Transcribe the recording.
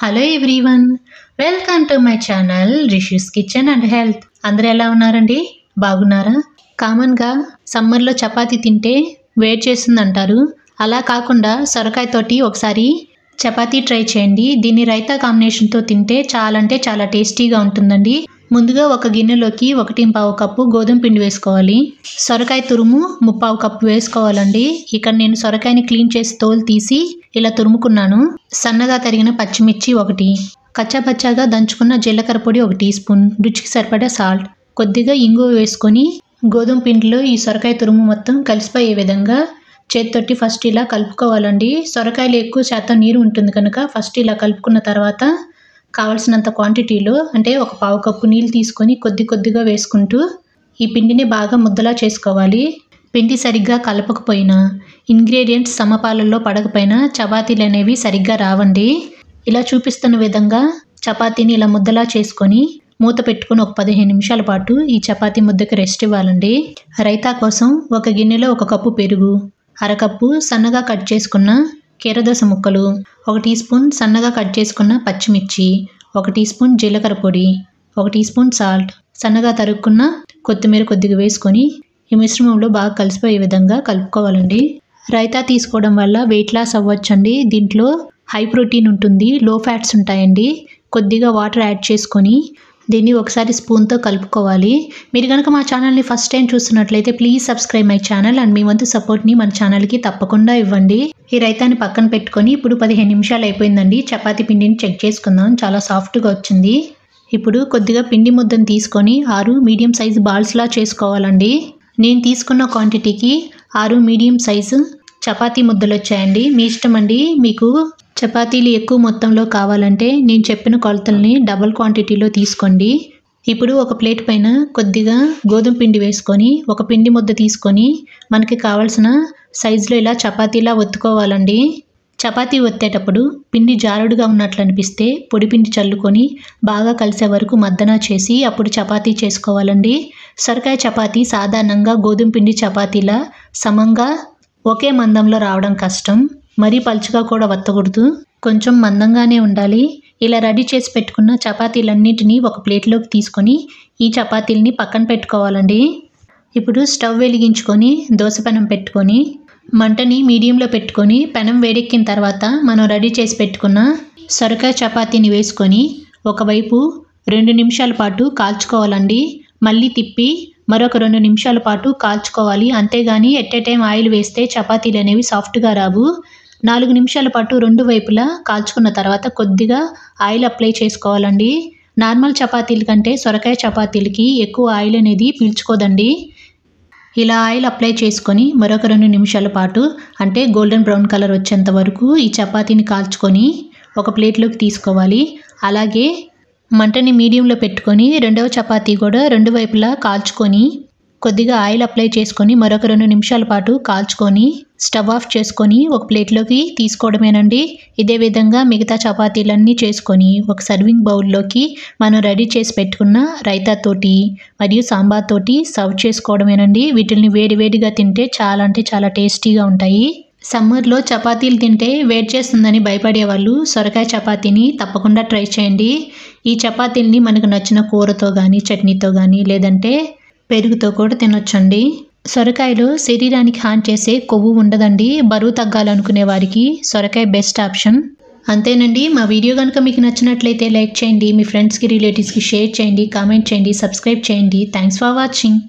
Hello everyone, welcome to my channel Rishi's kitchen and health. అందరూ ఎలా ఉన్నారండి? బాగున్నారా? కామన్గా సమ్మర్లో చపాతీ తింటే వేడి చేస్తుంది అంటారు. అలా కాకుండా సొరకాయతోటి ఒకసారి చపాతీ ట్రై చేయండి. దీన్ని రైతా కాంబినేషన్తో తింటే చాలా టేస్టీగా ఉంటుందండి. ముందుగా ఒక గిన్నెలోకి 1.25 కప్పు గోధుమ పిండి వేసుకోవాలి. సొరకాయ తురుము 3/4 కప్పు వేసుకోవాలండి. ఇక్కడ నేను సొరకాయని క్లీన్ చేసి తోలు తీసి ఇలా తురుముకున్నాను. సన్నగా తరిగిన పచ్చిమిర్చి 1, కచ్చాపచ్చాగా దంచుకున్న జీలకర్ర పొడి 1 టీ స్పూన్, రుచికి సరిపడా సాల్ట్, కొద్దిగా ఇంగువ వేసుకొని గోధుమ పిండిలో ఈ సొరకాయ తురుము మొత్తం కలిసిపోయే విధంగా చేతితోటి ఫస్ట్ ఇలా కలుపుకోవాలండి. సొరకాయలు ఎక్కువ శాతం నీరు ఉంటుంది కనుక ఫస్ట్ ఇలా కలుపుకున్న తర్వాత కావలసినంత క్వాంటిటీలో అంటే 1/4 కప్పు నీళ్ళు తీసుకొని కొద్దిగా వేసుకుంటూ ఈ పిండిని బాగా ముద్దలా చేసుకోవాలి. పిండి సరిగ్గా కలపకపోయినా, ఇంగ్రీడియంట్స్ సమపాలల్లో పడకపోయినా చపాతీలు అనేవి సరిగ్గా రావండి. ఇలా చూపిస్తున్న విధంగా చపాతీని ఇలా ముద్దలా చేసుకొని మూత పెట్టుకుని ఒక 15 నిమిషాల పాటు ఈ చపాతీ ముద్దకి రెస్ట్ ఇవ్వాలండి. రైతా కోసం ఒక గిన్నెలో 1 కప్పు పెరుగు, 1/2 కప్పు సన్నగా కట్ చేసుకున్న కీరదోస ముక్కలు, 1 టీ స్పూన్ సన్నగా కట్ చేసుకున్న పచ్చిమిర్చి, 1 టీ స్పూన్ జీలకర్ర పొడి, 1 టీ స్పూన్ సాల్ట్, సన్నగా తరుక్కున్న కొత్తిమీర కొద్దిగా వేసుకొని ఈ మిశ్రమంలో బాగా కలిసిపోయే విధంగా కలుపుకోవాలండి. రైతా తీసుకోవడం వల్ల వెయిట్ లాస్ అవ్వచ్చండి. దీంట్లో హై ప్రోటీన్ ఉంటుంది, లో ఫ్యాట్స్ ఉంటాయండి. కొద్దిగా వాటర్ యాడ్ చేసుకొని దీన్ని ఒకసారి స్పూన్తో కలుపుకోవాలి. మీరు కనుక మా ఛానల్ని ఫస్ట్ టైం చూస్తున్నట్లయితే please subscribe my channel and మీ వంతు సపోర్ట్ని మన ఛానల్కి తప్పకుండా ఇవ్వండి. ఈ రైతాని పక్కన పెట్టుకొని ఇప్పుడు 15 నిమిషాలు అయిపోయిందండి. చపాతీ పిండిని చెక్ చేసుకుందాం. చాలా సాఫ్ట్గా వచ్చింది. ఇప్పుడు కొద్దిగా పిండి ముద్దను తీసుకొని 6 మీడియం సైజు బాల్స్లా చేసుకోవాలండి. నేను తీసుకున్న క్వాంటిటీకి 6 మీడియం సైజు చపాతీ ముద్దలు వచ్చాయండి. మీ ఇష్టం అండి. మీకు చపాతీలు ఎక్కువ మొత్తంలో కావాలంటే నేను చెప్పిన కొలతల్ని డబుల్ క్వాంటిటీలో తీసుకోండి. ఇప్పుడు ఒక ప్లేట్ పైన కొద్దిగా గోధుమ పిండి వేసుకొని ఒక పిండి ముద్ద తీసుకొని మనకి కావాల్సిన సైజులో ఇలా చపాతీలా ఒత్తుకోవాలండి. చపాతీ ఒత్తేటప్పుడు పిండి జారుడుగా ఉన్నట్లు అనిపిస్తే పొడి పిండి చల్లుకొని బాగా కలిసే వరకు మద్దన చేసి అప్పుడు చపాతీ చేసుకోవాలండి. సొరకాయ చపాతీ సాధారణంగా గోధుమ పిండి చపాతీలా సమంగా ఒకే మందంలో రావడం కష్టం. మరీ పలుచగా కూడా వత్తకూడదు, కొంచెం మందంగానే ఉండాలి. ఇలా రెడీ చేసి పెట్టుకున్న చపాతీలన్నింటినీ ఒక ప్లేట్లోకి తీసుకొని ఈ చపాతీలని పక్కన పెట్టుకోవాలండి. ఇప్పుడు స్టవ్ వెలిగించుకొని దోశ పెనం పెట్టుకొని మంటని మీడియంలో పెట్టుకొని పెనం వేడెక్కిన తర్వాత మనం రెడీ చేసి పెట్టుకున్న సొరకాయ చపాతీని వేసుకొని ఒకవైపు 2 నిమిషాల పాటు కాల్చుకోవాలండి. మళ్ళీ తిప్పి మరొక 2 నిమిషాల పాటు కాల్చుకోవాలి. అంతేగాని ఎట్ ఏ టైం ఆయిల్ వేస్తే చపాతీలు అనేవి సాఫ్ట్గా రావు. 4 నిమిషాల పాటు 2 వైపులా కాల్చుకున్న తర్వాత కొద్దిగా ఆయిల్ అప్లై చేసుకోవాలండి. నార్మల్ చపాతీల కంటే సొరకాయ చపాతీలకి ఎక్కువ ఆయిల్ అనేది పీల్చుకోదండి. ఇలా ఆయిల్ అప్లై చేసుకొని మరొక 2 నిమిషాల పాటు అంటే గోల్డెన్ బ్రౌన్ కలర్ వచ్చేంత వరకు ఈ చపాతీని కాల్చుకొని ఒక ప్లేట్లోకి తీసుకోవాలి. అలాగే మంటని మీడియంలో పెట్టుకొని రెండవ చపాతీ కూడా 2 వైపులా కాల్చుకొని కొద్దిగా ఆయిల్ అప్లై చేసుకొని మరొక 2 నిమిషాల పాటు కాల్చుకొని స్టవ్ ఆఫ్ చేసుకొని ఒక ప్లేట్లోకి తీసుకోవడమేనండి. ఇదే విధంగా మిగతా చపాతీలన్నీ చేసుకొని ఒక సర్వింగ్ బౌల్లోకి మనం రెడీ చేసి పెట్టుకున్న రైతాతోటి మరియు సాంబార్ తోటి సర్వ్ చేసుకోవడమేనండి. వీటిని వేడివేడిగా తింటే చాలా టేస్టీగా ఉంటాయి. సమ్మర్లో చపాతీలు తింటే వేడి చేస్తుందని భయపడే వాళ్ళు సొరకాయ చపాతీని తప్పకుండా ట్రై చేయండి. ఈ చపాతీల్ని మనకు నచ్చిన కూరతో కానీ చట్నీతో కానీ లేదంటే పెరుగుతో కూడా తినొచ్చండి. సొరకాయలో శరీరానికి హాని చేసే కొవ్వు ఉండదండి. బరువు తగ్గాలనుకునే వారికి సొరకాయ బెస్ట్ ఆప్షన్. అంతేనండి. మా వీడియో కనుక మీకు నచ్చినట్లయితే లైక్ చేయండి, మీ ఫ్రెండ్స్కి రిలేటివ్స్కి షేర్ చేయండి, కామెంట్ చేయండి, సబ్స్క్రైబ్ చేయండి. Thanks for watching.